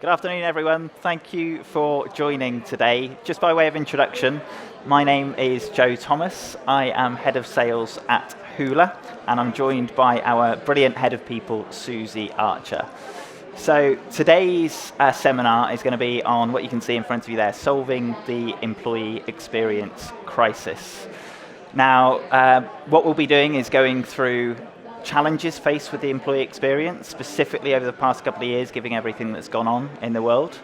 Good afternoon, everyone. Thank you for joining today. Just by way of introduction, my name is Joe Thomas. I am Head of Sales at Huler, and I'm joined by our brilliant Head of People, Susie Archer. So today's seminar is going to be on what you can see in front of you there, solving the employee experience crisis. Now, what we'll be doing is going through challenges faced with the employee experience, specifically over the past couple of years, given everything that's gone on in the world.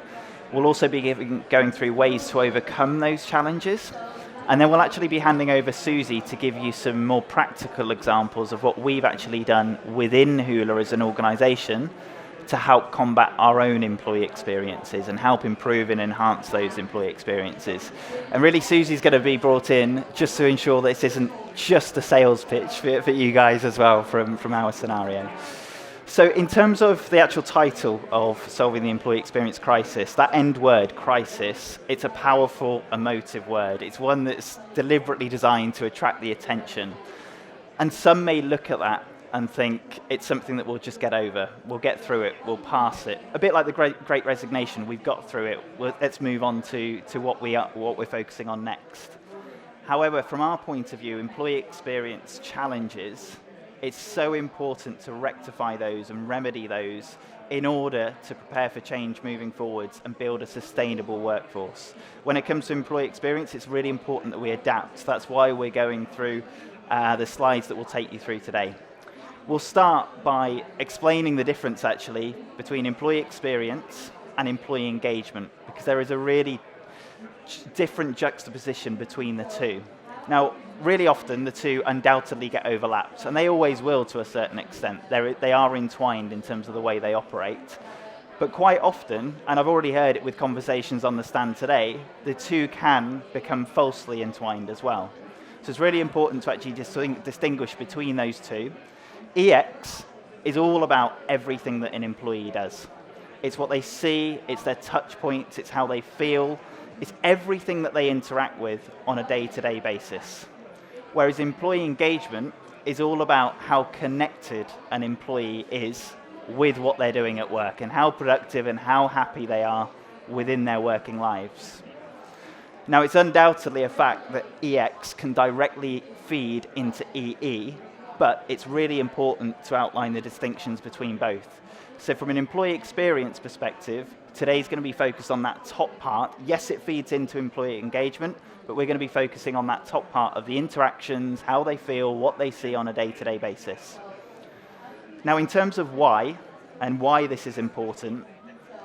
We'll also be going through ways to overcome those challenges. And then we'll actually be handing over Susie to give you some more practical examples of what we've actually done within Huler as an organisation to help combat our own employee experiences and help improve and enhance those employee experiences. And really, Susie's going to be brought in just to ensure this isn't just a sales pitch for you guys as well from our scenario. So in terms of the actual title of Solving the Employee Experience Crisis, that end word, crisis, it's a powerful, emotive word. It's one that's deliberately designed to attract the attention. And some may look at that and think it's something that we'll just get over. We'll get through it, we'll pass it. A bit like the Great Resignation, we've got through it. Let's move on to what we're focusing on next. However, from our point of view, employee experience challenges, it's so important to rectify those and remedy those in order to prepare for change moving forwards and build a sustainable workforce. When it comes to employee experience, it's really important that we adapt. That's why we're going through the slides that we'll take you through today. We'll start by explaining the difference, actually, between employee experience and employee engagement, because there is a really different juxtaposition between the two. Now, really often, the two undoubtedly get overlapped, and they always will to a certain extent. They are entwined in terms of the way they operate. But quite often, and I've already heard it with conversations on the stand today, the two can become falsely entwined as well. So it's really important to actually distinguish between those two. EX is all about everything that an employee does. It's what they see, it's their touch points, it's how they feel, it's everything that they interact with on a day-to-day basis. Whereas employee engagement is all about how connected an employee is with what they're doing at work and how productive and how happy they are within their working lives. Now, it's undoubtedly a fact that EX can directly feed into EE, but it's really important to outline the distinctions between both. So from an employee experience perspective, today's going to be focused on that top part. Yes, it feeds into employee engagement, but we're going to be focusing on that top part of the interactions, how they feel, what they see on a day-to-day basis. Now, in terms of why, and why this is important,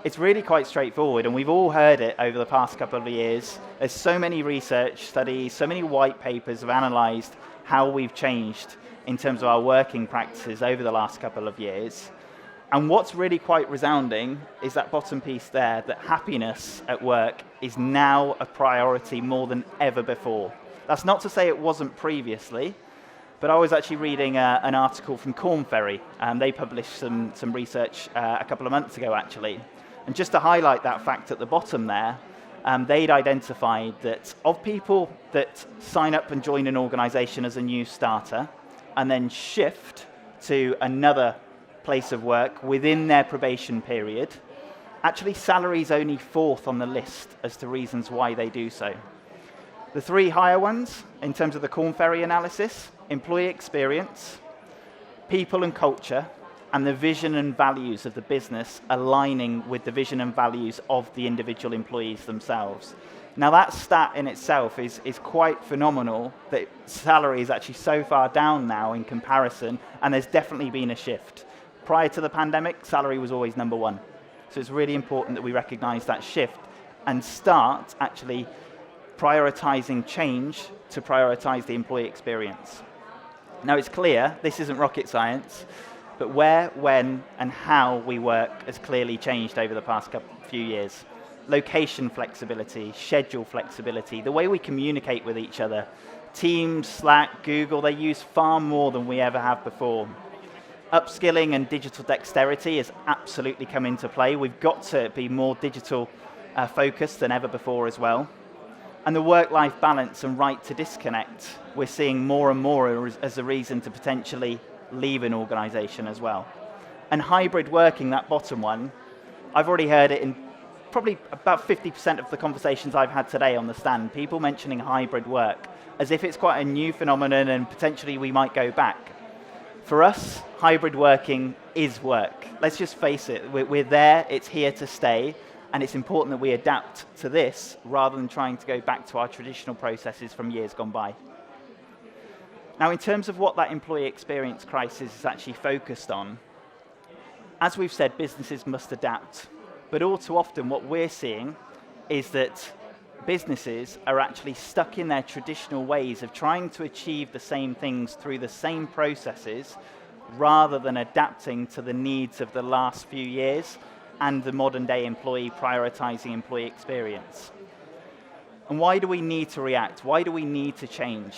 it's really quite straightforward, and we've all heard it over the past couple of years. There's so many research studies, so many white papers have analysed how we've changed in terms of our working practices over the last couple of years. And what's really quite resounding is that bottom piece there, that happiness at work is now a priority more than ever before. That's not to say it wasn't previously, but I was actually reading an article from Korn Ferry. They published some research a couple of months ago, actually. And just to highlight that fact at the bottom there, they'd identified that of people that sign up and join an organisation as a new starter, and then shift to another place of work within their probation period, actually salary is only fourth on the list as to reasons why they do so. The three higher ones, in terms of the Korn Ferry analysis, employee experience, people and culture, and the vision and values of the business aligning with the vision and values of the individual employees themselves. Now that stat in itself is quite phenomenal, that salary is actually so far down now in comparison, and there's definitely been a shift. Prior to the pandemic, salary was always number one. So it's really important that we recognise that shift and start actually prioritising change to prioritise the employee experience. Now it's clear, this isn't rocket science, but where, when, and how we work has clearly changed over the past few years. Location flexibility, schedule flexibility, the way we communicate with each other. Teams, Slack, Google, they use far more than we ever have before. Upskilling and digital dexterity has absolutely come into play. We've got to be more digital focused than ever before as well. And the work-life balance and right to disconnect, we're seeing more and more as a reason to potentially leave an organisation as well. And hybrid working, that bottom one, I've already heard it in probably about 50% of the conversations I've had today on the stand, people mentioning hybrid work as if it's quite a new phenomenon and potentially we might go back. For us, hybrid working is work. Let's just face it, we're there, it's here to stay, and it's important that we adapt to this rather than trying to go back to our traditional processes from years gone by. Now, in terms of what that employee experience crisis is actually focused on, as we've said, businesses must adapt, but all too often what we're seeing is that businesses are actually stuck in their traditional ways of trying to achieve the same things through the same processes rather than adapting to the needs of the last few years and the modern day employee prioritizing employee experience. And why do we need to react? Why do we need to change?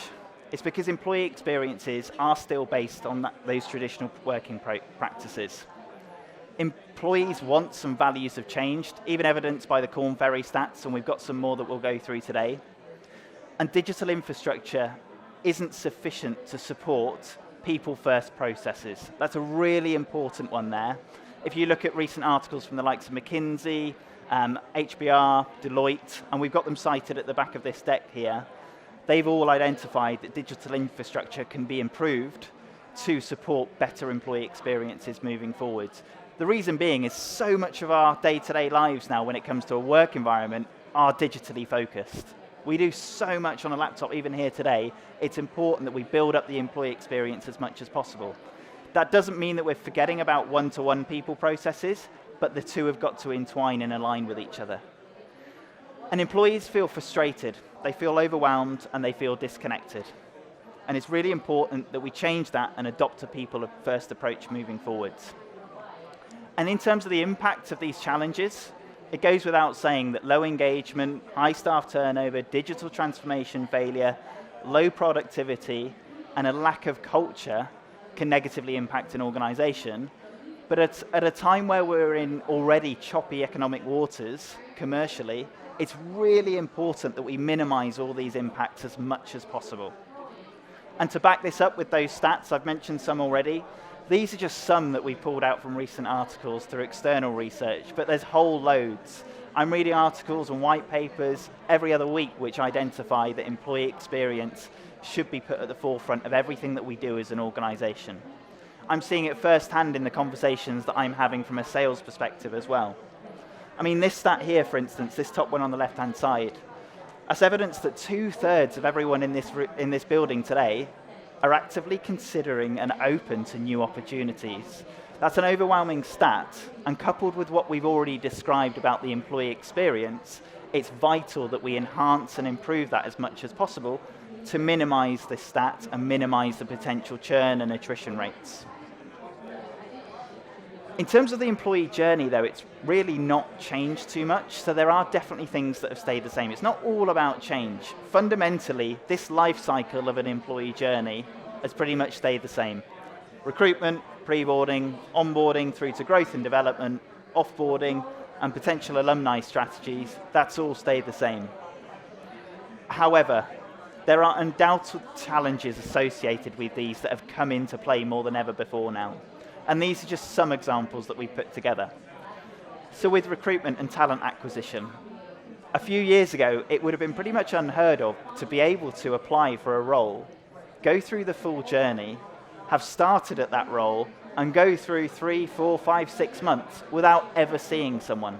It's because employee experiences are still based on those traditional working practices. Employees want some values have changed, even evidenced by the Korn Ferry stats, and we've got some more that we'll go through today. And digital infrastructure isn't sufficient to support people-first processes. That's a really important one there. If you look at recent articles from the likes of McKinsey, HBR, Deloitte, and we've got them cited at the back of this deck here, they've all identified that digital infrastructure can be improved to support better employee experiences moving forward. The reason being is so much of our day-to-day lives now when it comes to a work environment are digitally focused. We do so much on a laptop, even here today, it's important that we build up the employee experience as much as possible. That doesn't mean that we're forgetting about one-to-one people processes, but the two have got to entwine and align with each other. And employees feel frustrated, they feel overwhelmed, and they feel disconnected. And it's really important that we change that and adopt a people-first approach moving forwards. And in terms of the impact of these challenges, it goes without saying that low engagement, high staff turnover, digital transformation failure, low productivity, and a lack of culture can negatively impact an organization. But at a time where we're in already choppy economic waters, commercially, it's really important that we minimize all these impacts as much as possible. And to back this up with those stats, I've mentioned some already, these are just some that we pulled out from recent articles through external research, but there's whole loads. I'm reading articles and white papers every other week which identify that employee experience should be put at the forefront of everything that we do as an organization. I'm seeing it firsthand in the conversations that I'm having from a sales perspective as well. I mean, this stat here, for instance, this top one on the left-hand side, that's evidence that 2/3 of everyone in this building today are actively considering and open to new opportunities. That's an overwhelming stat, and coupled with what we've already described about the employee experience, it's vital that we enhance and improve that as much as possible to minimize this stat and minimize the potential churn and attrition rates. In terms of the employee journey, though, it's really not changed too much, so there are definitely things that have stayed the same. It's not all about change. Fundamentally, this life cycle of an employee journey has pretty much stayed the same. Recruitment, pre-boarding, onboarding through to growth and development, offboarding, and potential alumni strategies, that's all stayed the same. However, there are undoubted challenges associated with these that have come into play more than ever before now. And these are just some examples that we've put together. So with recruitment and talent acquisition, a few years ago, it would have been pretty much unheard of to be able to apply for a role, go through the full journey, have started at that role, and go through 3, 4, 5, 6 months without ever seeing someone.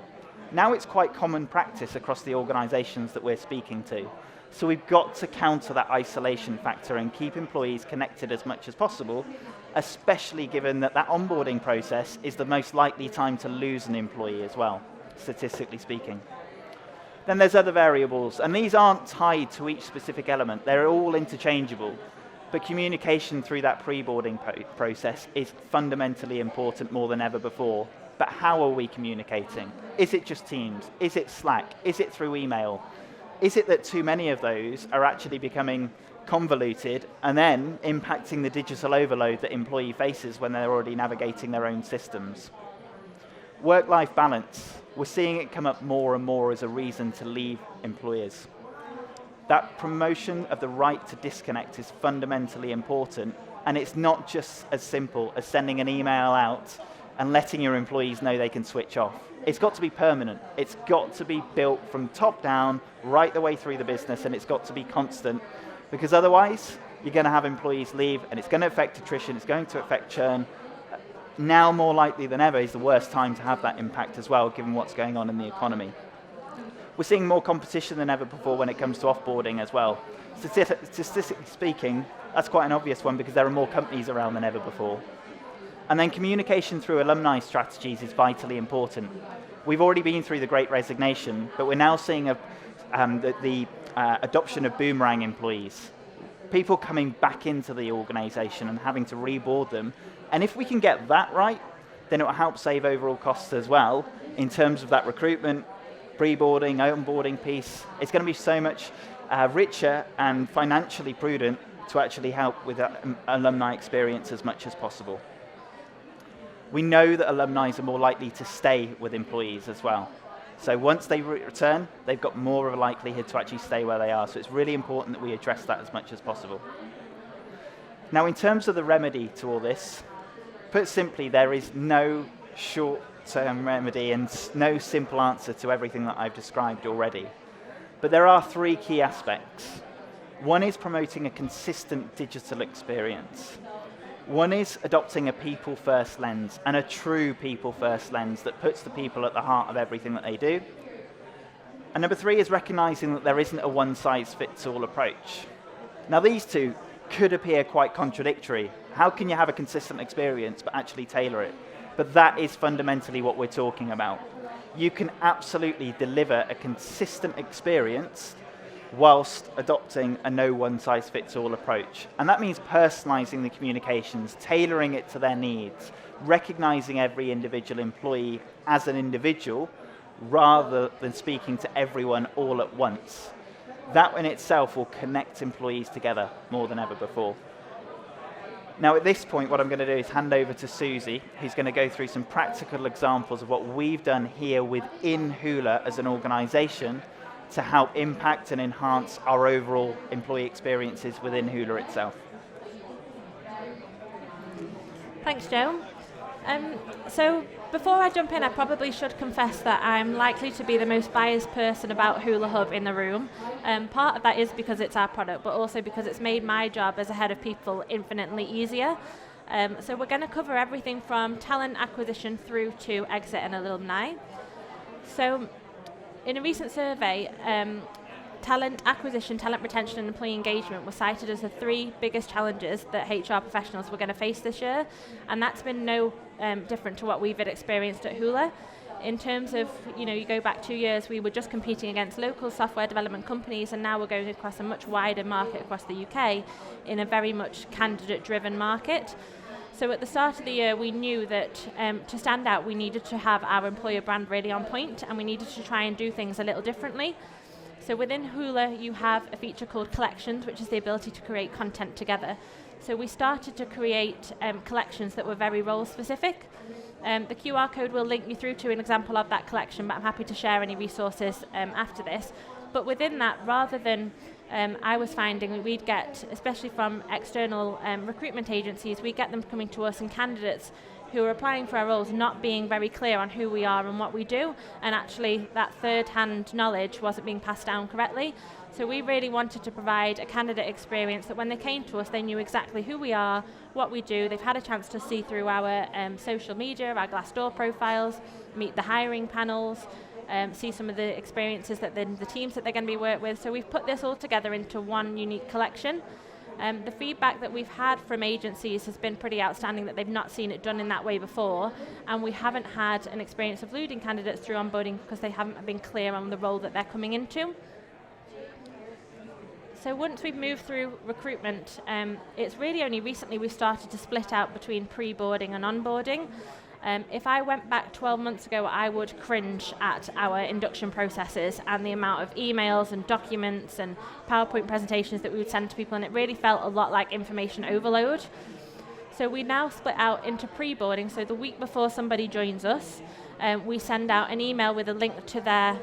Now it's quite common practice across the organizations that we're speaking to. So we've got to counter that isolation factor and keep employees connected as much as possible, especially given that that onboarding process is the most likely time to lose an employee as well, statistically speaking. Then there's other variables, and these aren't tied to each specific element. They're all interchangeable. But communication through that pre-boarding process is fundamentally important more than ever before. But how are we communicating? Is it just Teams? Is it Slack? Is it through email? Is it that too many of those are actually becoming convoluted and then impacting the digital overload that employee faces when they're already navigating their own systems? Work-life balance. We're seeing it come up more and more as a reason to leave employers. That promotion of the right to disconnect is fundamentally important, and it's not just as simple as sending an email out and letting your employees know they can switch off. It's got to be permanent. It's got to be built from top down, right the way through the business, and it's got to be constant, because otherwise you're going to have employees leave, and it's going to affect attrition, it's going to affect churn. Now more likely than ever is the worst time to have that impact as well, given what's going on in the economy. We're seeing more competition than ever before when it comes to offboarding as well. Statistically speaking, that's quite an obvious one because there are more companies around than ever before. And then communication through alumni strategies is vitally important. We've already been through the Great Resignation, but we're now seeing the adoption of boomerang employees. People coming back into the organisation and having to reboard them. And if we can get that right, then it will help save overall costs as well in terms of that recruitment, pre-boarding, onboarding piece. It's going to be so much richer and financially prudent to actually help with that alumni experience as much as possible. We know that alumni are more likely to stay with employees as well. So once they return, they've got more of a likelihood to actually stay where they are. So it's really important that we address that as much as possible. Now, in terms of the remedy to all this, put simply, there is no short-term remedy and no simple answer to everything that I've described already. But there are three key aspects. One is promoting a consistent digital experience. One is adopting a people-first lens, and a true people-first lens that puts the people at the heart of everything that they do. And number three is recognizing that there isn't a one-size-fits-all approach. Now, these two could appear quite contradictory. How can you have a consistent experience but actually tailor it? But that is fundamentally what we're talking about. You can absolutely deliver a consistent experience whilst adopting a no one-size-fits-all approach. And that means personalizing the communications, tailoring it to their needs, recognizing every individual employee as an individual rather than speaking to everyone all at once. That in itself will connect employees together more than ever before. Now at this point, what I'm going to do is hand over to Susie, who's going to go through some practical examples of what we've done here within Huler as an organization to help impact and enhance our overall employee experiences within Huler itself. Thanks, Joe. So before I jump in, I probably should confess that I'm likely to be the most biased person about Huler Hub in the room. Part of that is because it's our product, but also because it's made my job as a head of people infinitely easier. So we're going to cover everything from talent acquisition through to exit and alumni. So in a recent survey, talent acquisition, talent retention and employee engagement were cited as the three biggest challenges that HR professionals were going to face this year, and that's been no different to what we've experienced at Huler. In terms of, you go back 2 years, we were just competing against local software development companies, and now we're going across a much wider market across the UK in a very much candidate-driven market. So at the start of the year, we knew that to stand out, we needed to have our employer brand really on point, and we needed to try and do things a little differently. So within Huler, you have a feature called Collections, which is the ability to create content together. So we started to create collections that were very role-specific. The QR code will link you through to an example of that collection, but I'm happy to share any resources after this. But within that, rather than I was finding we'd get, especially from external recruitment agencies, we get them coming to us and candidates who are applying for our roles not being very clear on who we are and what we do, and actually that third-hand knowledge wasn't being passed down correctly. So we really wanted to provide a candidate experience that when they came to us, they knew exactly who we are, what we do, they've had a chance to see through our social media, our Glassdoor profiles, meet the hiring panels, see some of the experiences that the teams that they're going to be worked with. So we've put this all together into one unique collection. The feedback that we've had from agencies has been pretty outstanding, that they've not seen it done in that way before, and we haven't had an experience of losing candidates through onboarding because they haven't been clear on the role that they're coming into. So once we've moved through recruitment, it's really only recently we've started to split out between pre-boarding and onboarding. If I went back 12 months ago, I would cringe at our induction processes and the amount of emails and documents and PowerPoint presentations that we would send to people, and it really felt a lot like information overload. So we now split out into pre-boarding, so the week before somebody joins us, we send out an email with a link to their,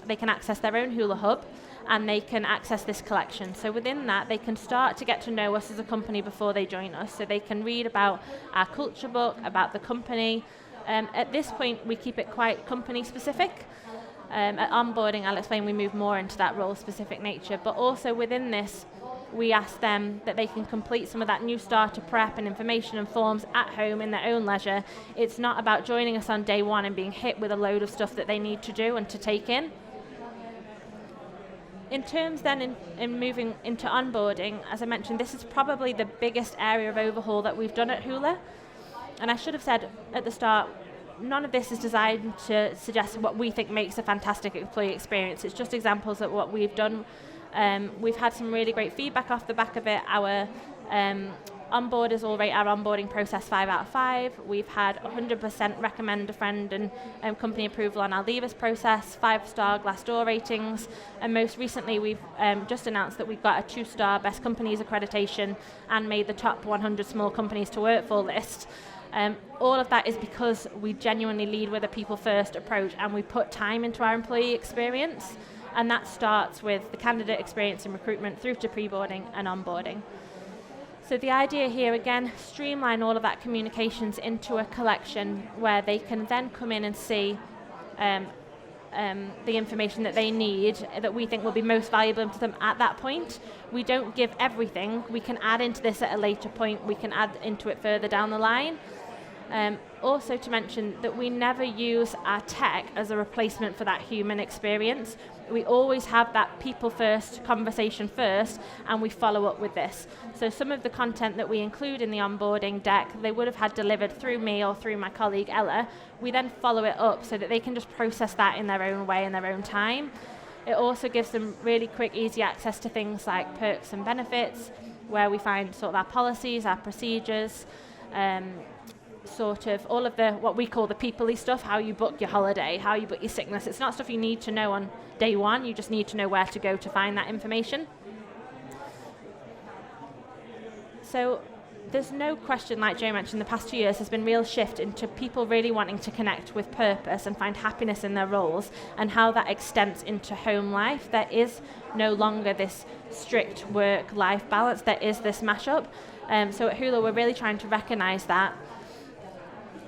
they can access their own Huler Hub, and they can access this collection. So within that, they can start to get to know us as a company before they join us. So they can read about our culture book, about the company. At this point, we keep it quite company specific. At onboarding, I'll explain, we move more into that role-specific nature, but also within this, we ask them that they can complete some of that new starter prep and information and forms at home in their own leisure. It's not about joining us on day one and being hit with a load of stuff that they need to do and to take in. In terms then in moving into onboarding, as I mentioned, this is probably the biggest area of overhaul that we've done at Huler. And I should have said at the start, none of this is designed to suggest what we think makes a fantastic employee experience. It's just examples of what we've done. We've had some really great feedback off the back of it. Our onboarders all rate our onboarding process 5 out of 5. We've had 100% recommend a friend and company approval on our leavers process, 5-star Glassdoor ratings, and most recently we've just announced that we've got a 2-star Best Companies accreditation and made the top 100 small companies to work for list. All of that is because we genuinely lead with a people-first approach and we put time into our employee experience, and that starts with the candidate experience in recruitment through to pre-boarding and onboarding. So the idea here, again, streamline all of that communications into a collection where they can then come in and see the information that they need that we think will be most valuable to them at that point. We don't give everything. We can add into this at a later point. We can add into it further down the line. Also to mention that we never use our tech as a replacement for that human experience. We always have that people first, conversation first, and we follow up with this. So some of the content that we include in the onboarding deck, they would have had delivered through me or through my colleague Ella. We then follow it up so that they can just process that in their own way, in their own time. It also gives them really quick, easy access to things like perks and benefits, where we find sort of our policies, our procedures, sort of all of the what we call the people-y stuff, how you book your holiday, how you book your sickness. It's not stuff you need to know on day one, you just need to know where to go to find that information. So there's no question, like Joe mentioned, the past 2 years has been real shift into people really wanting to connect with purpose and find happiness in their roles, and how that extends into home life. There is no longer this strict work-life balance, there is this mashup. So at Huler we're really trying to recognise that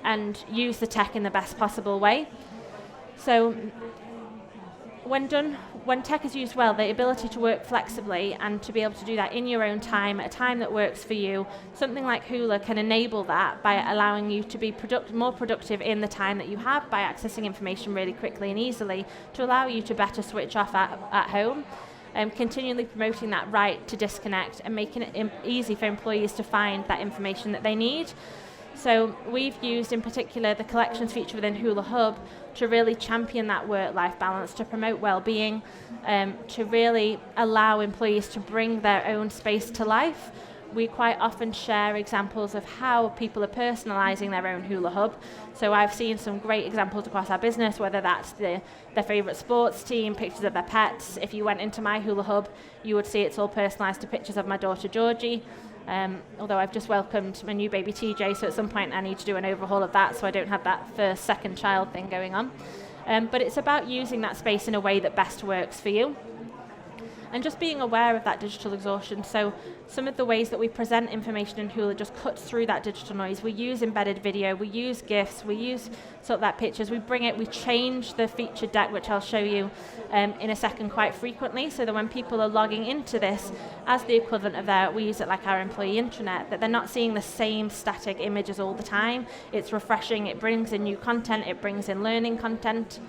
and use the tech in the best possible way. So when tech is used well, the ability to work flexibly and to be able to do that in your own time, at a time that works for you, something like Huler can enable that by allowing you to be more productive in the time that you have by accessing information really quickly and easily to allow you to better switch off at home. Continually promoting that right to disconnect and making it easy for employees to find that information that they need. So we've used in particular the collections feature within Huler Hub to really champion that work-life balance, to promote well-being, to really allow employees to bring their own space to life. We quite often share examples of how people are personalising their own Huler Hub. So I've seen some great examples across our business, whether that's their favourite sports team, pictures of their pets. If you went into my Huler Hub, you would see it's all personalised to pictures of my daughter Georgie. Although I've just welcomed my new baby TJ, so at some point I need to do an overhaul of that so I don't have that first, second child thing going on. But it's about using that space in a way that best works for you. And just being aware of that digital exhaustion. So some of the ways that we present information in Huler just cuts through that digital noise. We use embedded video, we use GIFs, we use sort of that pictures, we change the featured deck, which I'll show you in a second, quite frequently, so that when people are logging into this as the equivalent of we use it like our employee intranet, that they're not seeing the same static images all the time. It's refreshing, it brings in new content, it brings in learning content.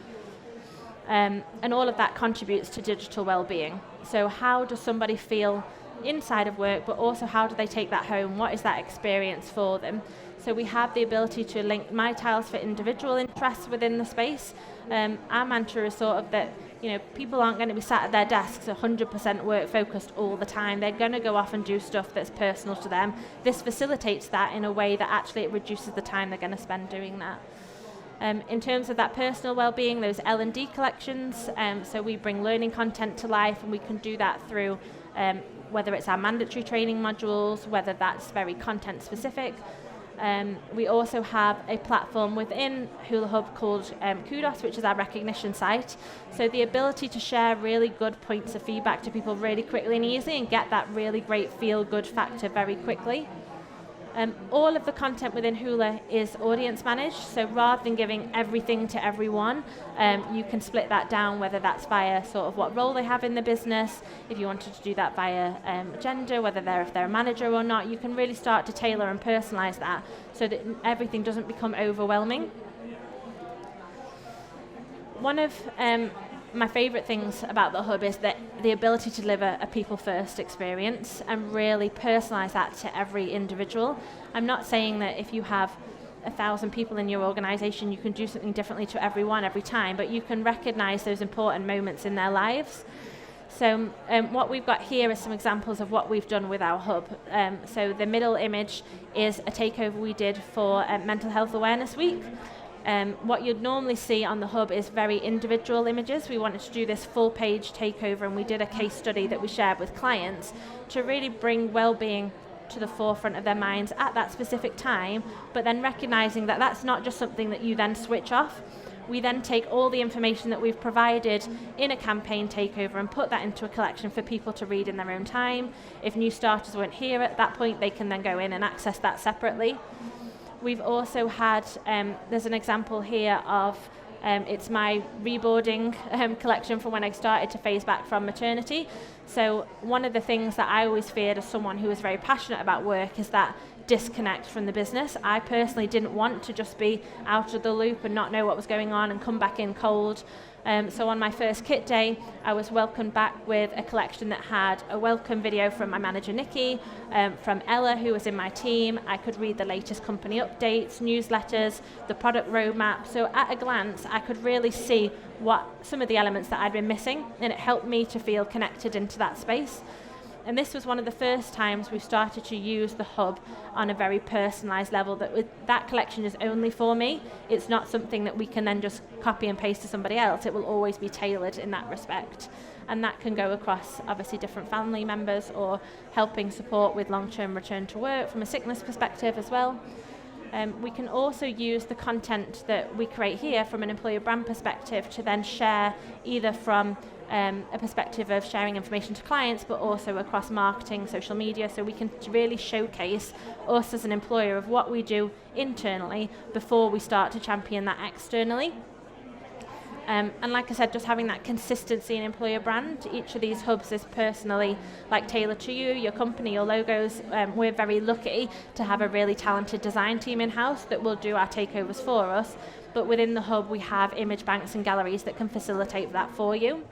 And all of that contributes to digital well-being. So how does somebody feel inside of work, but also how do they take that home? What is that experience for them? So we have the ability to link my tiles for individual interests within the space. Our mantra is sort of that, people aren't going to be sat at their desks 100% work focused all the time. They're going to go off and do stuff that's personal to them. This facilitates that in a way that actually it reduces the time they're going to spend doing that. In terms of that personal well-being, those L&D collections, so we bring learning content to life, and we can do that through whether it's our mandatory training modules, whether that's very content specific, We also have a platform within Huler Hub called Kudos, which is our recognition site. So the ability to share really good points of feedback to people really quickly and easily and get that really great feel-good factor very quickly. All of the content within Huler is audience managed, so rather than giving everything to everyone, you can split that down, whether that's via sort of what role they have in the business, if you wanted to do that via gender, if they're a manager or not, you can really start to tailor and personalize that so that everything doesn't become overwhelming. One of my favourite things about the Hub is that the ability to deliver a people-first experience and really personalise that to every individual. I'm not saying that if you have 1,000 people in your organisation, you can do something differently to everyone every time, but you can recognise those important moments in their lives. So what we've got here is some examples of what we've done with our Hub. So the middle image is a takeover we did for Mental Health Awareness Week. What you'd normally see on the Hub is very individual images. We wanted to do this full page takeover, and we did a case study that we shared with clients to really bring well-being to the forefront of their minds at that specific time, but then recognising that that's not just something that you then switch off. We then take all the information that we've provided in a campaign takeover and put that into a collection for people to read in their own time. If new starters weren't here at that point, they can then go in and access that separately. We've also had, there's an example here of, it's my reboarding collection from when I started to phase back from maternity. So one of the things that I always feared as someone who was very passionate about work is that disconnect from the business. I personally didn't want to just be out of the loop and not know what was going on and come back in cold. So on my first kit day, I was welcomed back with a collection that had a welcome video from my manager Nikki, from Ella, who was in my team. I could read the latest company updates, newsletters, the product roadmap. So at a glance, I could really see what some of the elements that I'd been missing, and it helped me to feel connected into that space. And this was one of the first times we started to use the Hub on a very personalised level, that collection is only for me. It's not something that we can then just copy and paste to somebody else. It will always be tailored in that respect. And that can go across obviously different family members or helping support with long-term return to work from a sickness perspective as well. We can also use the content that we create here from an employer brand perspective to then share either from a perspective of sharing information to clients, but also across marketing, social media, so we can really showcase us as an employer of what we do internally before we start to champion that externally. And like I said, just having that consistency in employer brand, each of these hubs is personally tailored to you, your company, your logos. We're very lucky to have a really talented design team in-house that will do our takeovers for us, but within the hub we have image banks and galleries that can facilitate that for you.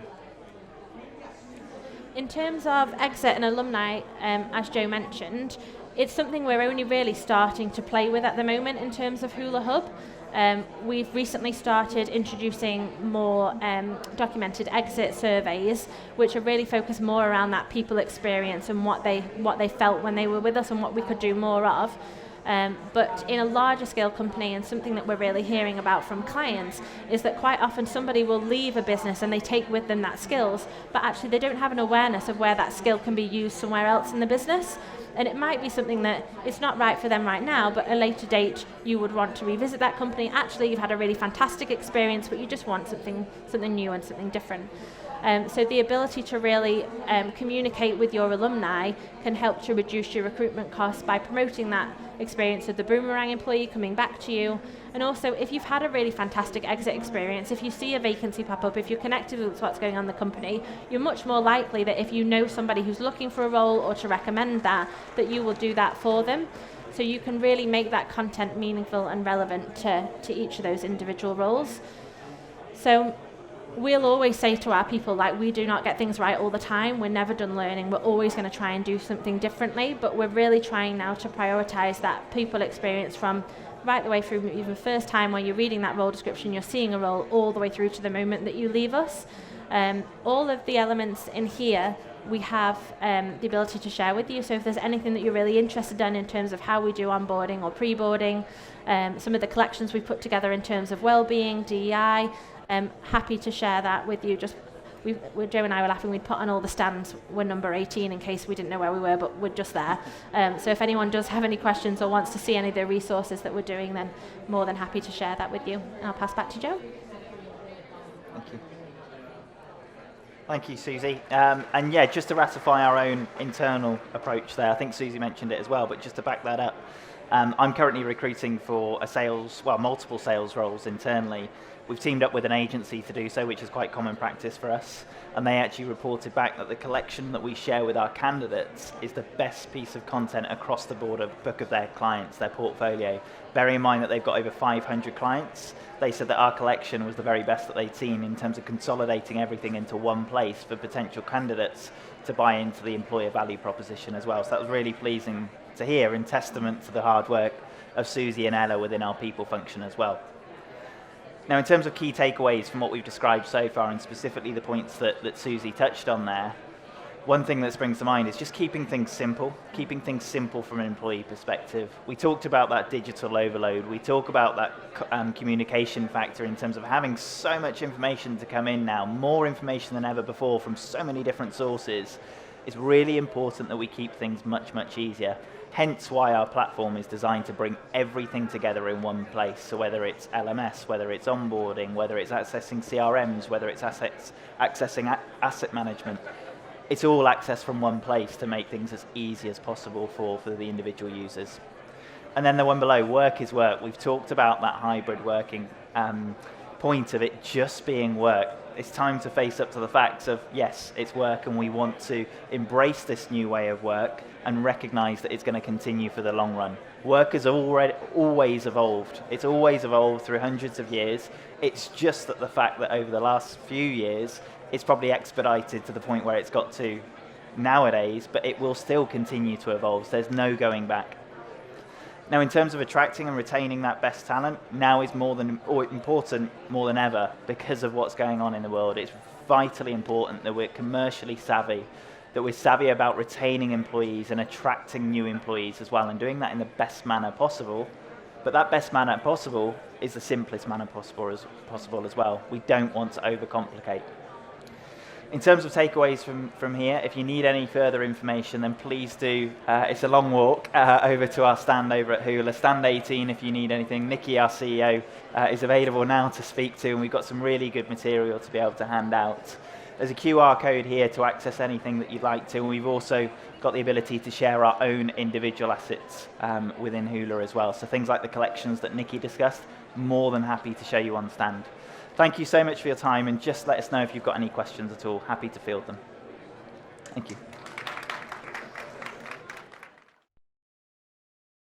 In terms of exit and alumni, as Joe mentioned, it's something we're only really starting to play with at the moment in terms of Huler Hub. We've recently started introducing more documented exit surveys, which are really focused more around that people experience and what they felt when they were with us and what we could do more of. But in a larger scale company, and something that we're really hearing about from clients, is that quite often somebody will leave a business and they take with them that skills, but actually they don't have an awareness of where that skill can be used somewhere else in the business. And it might be something that it's not right for them right now, but at a later date you would want to revisit that company. Actually, you've had a really fantastic experience, but you just want something new and something different. So the ability to really communicate with your alumni can help to reduce your recruitment costs by promoting that experience of the boomerang employee coming back to you. And also, if you've had a really fantastic exit experience, if you see a vacancy pop up, if you're connected with what's going on in the company, you're much more likely that if you know somebody who's looking for a role or to recommend that you will do that for them. So you can really make that content meaningful and relevant to each of those individual roles. So we'll always say to our people, we do not get things right all the time. We're never done learning. We're always going to try and do something differently, but we're really trying now to prioritise that people experience from right the way through even the first time where you're reading that role description, you're seeing a role, all the way through to the moment that you leave us. All of the elements in here we have the ability to share with you. So if there's anything that you're really interested in terms of how we do onboarding or pre-boarding, some of the collections we've put together in terms of well-being, DEI, happy to share that with you. Just Joe and I were laughing, we'd put on all the stands, we're number 18 in case we didn't know where we were, but we're just there. So if anyone does have any questions or wants to see any of the resources that we're doing, then more than happy to share that with you. I'll pass back to Joe. Thank you. Thank you, Susie. And yeah, just to ratify our own internal approach there, I think Susie mentioned it as well, but just to back that up, I'm currently recruiting for multiple sales roles internally. We've teamed up with an agency to do so, which is quite common practice for us, and they actually reported back that the collection that we share with our candidates is the best piece of content across the board of book of their clients, their portfolio. Bearing in mind that they've got over 500 clients, they said that our collection was the very best that they'd seen in terms of consolidating everything into one place for potential candidates to buy into the employer value proposition as well. So that was really pleasing to hear, in testament to the hard work of Susie and Ella within our people function as well. Now, in terms of key takeaways from what we've described so far, and specifically the points that Susie touched on there, one thing that springs to mind is just keeping things simple from an employee perspective. We talked about that digital overload. We talk about that communication factor in terms of having so much information to come in now, more information than ever before from so many different sources. It's really important that we keep things much, much easier. Hence why our platform is designed to bring everything together in one place. So whether it's LMS, whether it's onboarding, whether it's accessing CRMs, whether it's accessing asset management, it's all accessed from one place to make things as easy as possible for the individual users. And then the one below, work is work. We've talked about that hybrid working point of it just being work. It's time to face up to the facts of, yes, it's work, and we want to embrace this new way of work and recognize that it's going to continue for the long run. Work has always evolved. It's always evolved through hundreds of years. It's just that the fact that over the last few years, it's probably expedited to the point where it's got to nowadays, but it will still continue to evolve. So there's no going back. Now, in terms of attracting and retaining that best talent, now is important more than ever because of what's going on in the world. It's vitally important that we're commercially savvy, that we're savvy about retaining employees and attracting new employees as well, and doing that in the best manner possible. But that best manner possible is the simplest manner possible as well. We don't want to overcomplicate. In terms of takeaways from here, if you need any further information, then please do. It's a long walk over to our stand over at Huler. Stand 18 if you need anything. Nikki, our CEO, is available now to speak to, and we've got some really good material to be able to hand out. There's a QR code here to access anything that you'd like to, and we've also got the ability to share our own individual assets within Huler as well. So things like the collections that Nikki discussed, more than happy to show you on stand. Thank you so much for your time, and just let us know if you've got any questions at all. Happy to field them. Thank you.